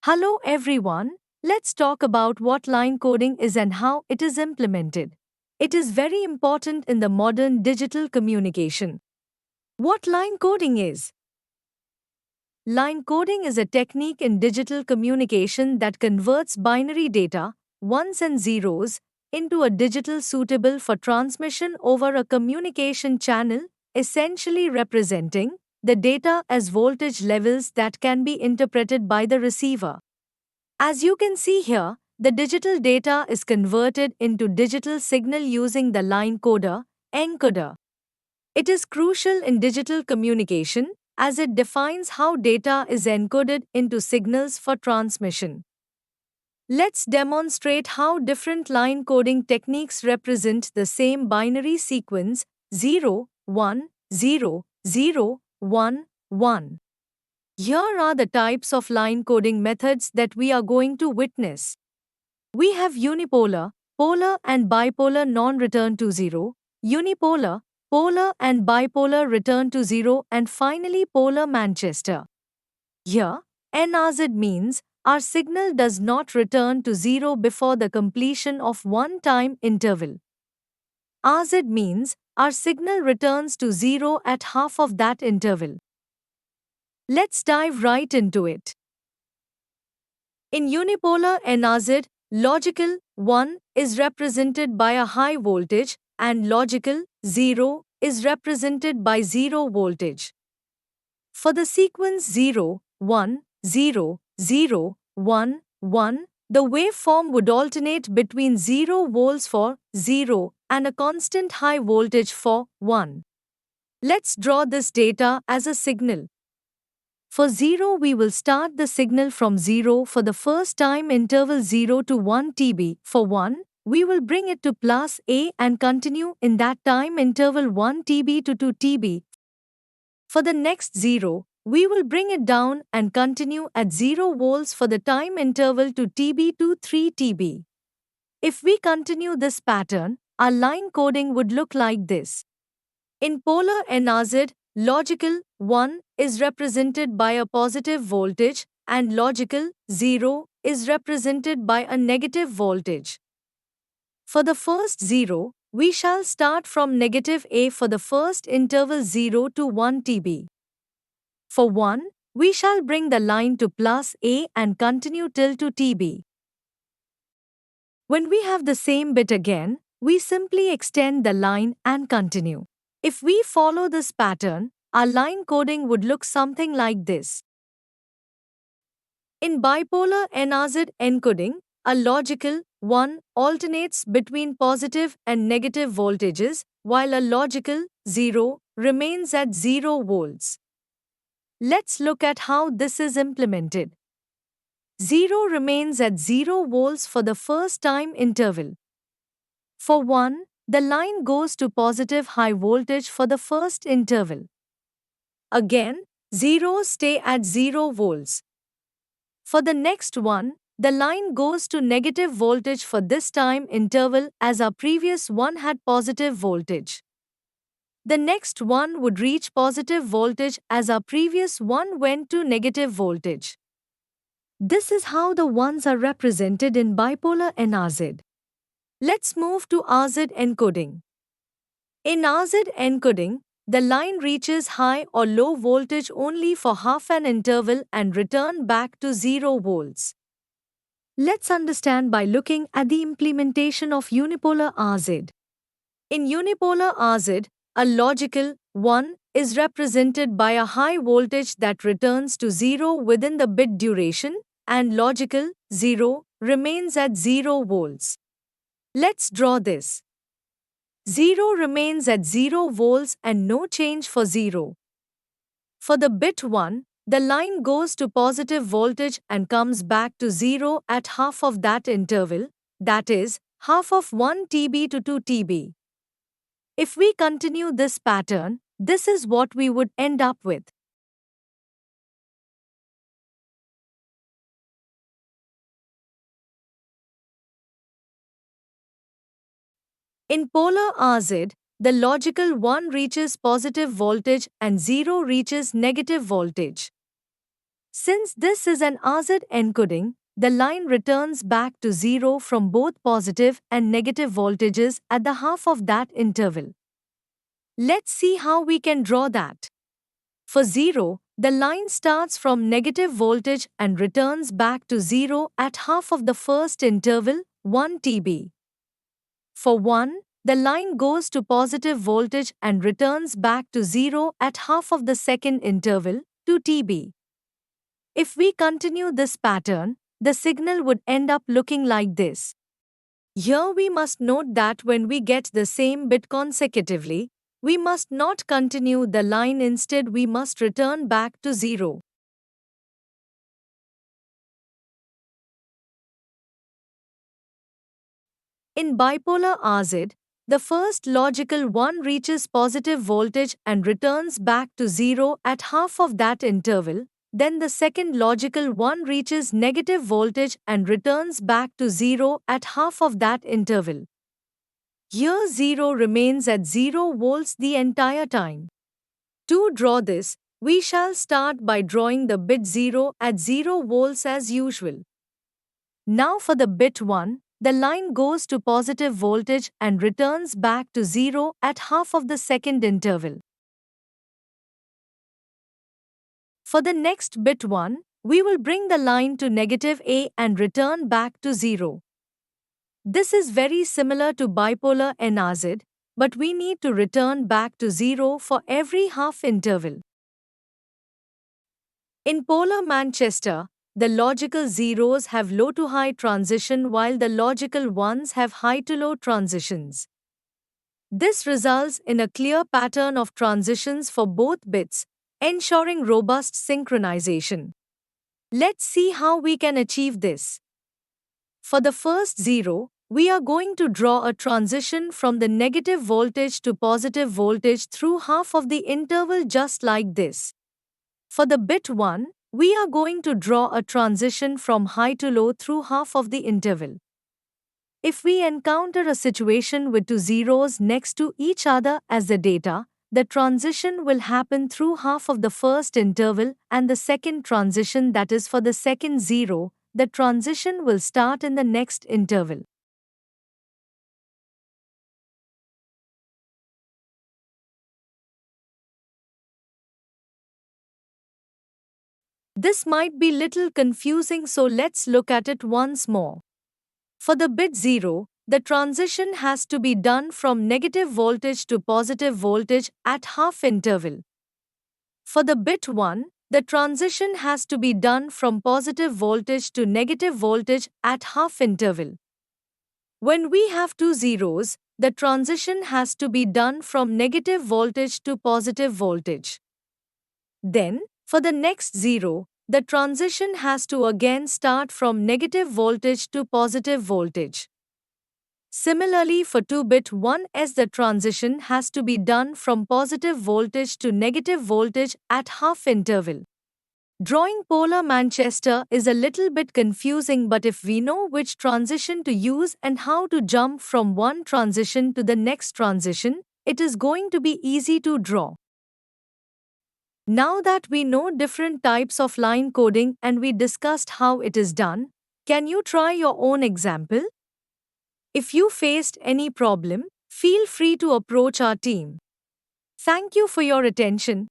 Hello everyone, let's talk about what line coding is and how it is implemented. It is very important in the modern digital communication. What line coding is? Line coding is a technique in digital communication that converts binary data, ones and zeros, into a digital suitable for transmission over a communication channel, essentially representing the data as voltage levels that can be interpreted by the receiver. As you can see here, the digital data is converted into digital signal using the line coder, encoder. It is crucial in digital communication as it defines how data is encoded into signals for transmission. Let's demonstrate how different line coding techniques represent the same binary sequence 0, 1, 0, 0, 1, 1. Here are the types of line coding methods that we are going to witness. We have unipolar, polar and bipolar non-return to zero, unipolar, polar and bipolar return to zero, and finally polar Manchester. Here, NRZ means our signal does not return to zero before the completion of one time interval. RZ means our signal returns to zero at half of that interval. Let's dive right into it. In unipolar NRZ, logical 1 is represented by a high voltage and logical 0 is represented by 0 voltage. For the sequence 0, 1, 0, 0, 1, 1, the waveform would alternate between 0 volts for 0 and a constant high voltage for 1. Let's draw this data as a signal. For 0, we will start the signal from 0 for the first time interval 0 to 1 TB. For 1, we will bring it to plus A and continue in that time interval 1 TB to 2 TB. For the next 0, we will bring it down and continue at 0 volts for the time interval 2 TB to 3 TB. If we continue this pattern, our line coding would look like this. In polar NRZ, logical 1 is represented by a positive voltage and logical 0 is represented by a negative voltage. For the first 0, we shall start from negative A for the first interval 0 to 1 TB. For 1, we shall bring the line to plus A and continue till 2 TB. When we have the same bit again, we simply extend the line and continue. If we follow this pattern, our line coding would look something like this. In bipolar NRZ encoding, a logical 1 alternates between positive and negative voltages, while a logical 0 remains at 0 volts. Let's look at how this is implemented. 0 remains at 0 volts for the first time interval. For 1, the line goes to positive high voltage for the first interval. Again, zeros stay at 0 volts. For the next one, the line goes to negative voltage for this time interval as our previous one had positive voltage. The next one would reach positive voltage as our previous one went to negative voltage. This is how the ones are represented in bipolar NRZ. Let's move to RZ encoding. In RZ encoding, the line reaches high or low voltage only for half an interval and return back to 0 volts. Let's understand by looking at the implementation of unipolar RZ. In unipolar RZ, a logical 1 is represented by a high voltage that returns to 0 within the bit duration, and logical 0 remains at 0 volts. Let's draw this. 0 remains at 0 volts and no change for 0. For the bit 1, the line goes to positive voltage and comes back to 0 at half of that interval, that is, half of 1 TB to 2 TB. If we continue this pattern, this is what we would end up with. In polar RZ, the logical 1 reaches positive voltage and 0 reaches negative voltage. Since this is an AZ encoding, the line returns back to 0 from both positive and negative voltages at the half of that interval. Let's see how we can draw that. For 0, the line starts from negative voltage and returns back to 0 at half of the first interval, 1 TB. For 1, the line goes to positive voltage and returns back to 0 at half of the second interval, 2 TB. If we continue this pattern, the signal would end up looking like this. Here we must note that when we get the same bit consecutively, we must not continue the line, instead we must return back to 0. In bipolar RZ, the first logical one reaches positive voltage and returns back to 0 at half of that interval, then the second logical one reaches negative voltage and returns back to 0 at half of that interval. Here 0 remains at 0 volts the entire time. To draw this, we shall start by drawing the bit 0 at 0 volts as usual. Now for the bit 1, the line goes to positive voltage and returns back to 0 at half of the second interval. For the next bit 1, we will bring the line to negative A and return back to 0. This is very similar to bipolar NRZ, but we need to return back to 0 for every half interval. In polar Manchester, the logical zeros have low to high transition while the logical ones have high to low transitions. This results in a clear pattern of transitions for both bits, ensuring robust synchronization. Let's see how we can achieve this. For the first 0, we are going to draw a transition from the negative voltage to positive voltage through half of the interval just like this. For the bit 1, we are going to draw a transition from high to low through half of the interval. If we encounter a situation with two zeros next to each other as the data, the transition will happen through half of the first interval, and the second transition, that is for the second 0, the transition will start in the next interval. This might be little confusing, so let's look at it once more. For the bit 0, the transition has to be done from negative voltage to positive voltage at half interval. For the bit 1, the transition has to be done from positive voltage to negative voltage at half interval. When we have two zeros, the transition has to be done from negative voltage to positive voltage. Then, for the next 0, the transition has to again start from negative voltage to positive voltage. Similarly, for 2-bit 1s, the transition has to be done from positive voltage to negative voltage at half interval. Drawing polar Manchester is a little bit confusing, but if we know which transition to use and how to jump from one transition to the next transition, it is going to be easy to draw. Now that we know different types of line coding and we discussed how it is done, can you try your own example? If you faced any problem, feel free to approach our team. Thank you for your attention.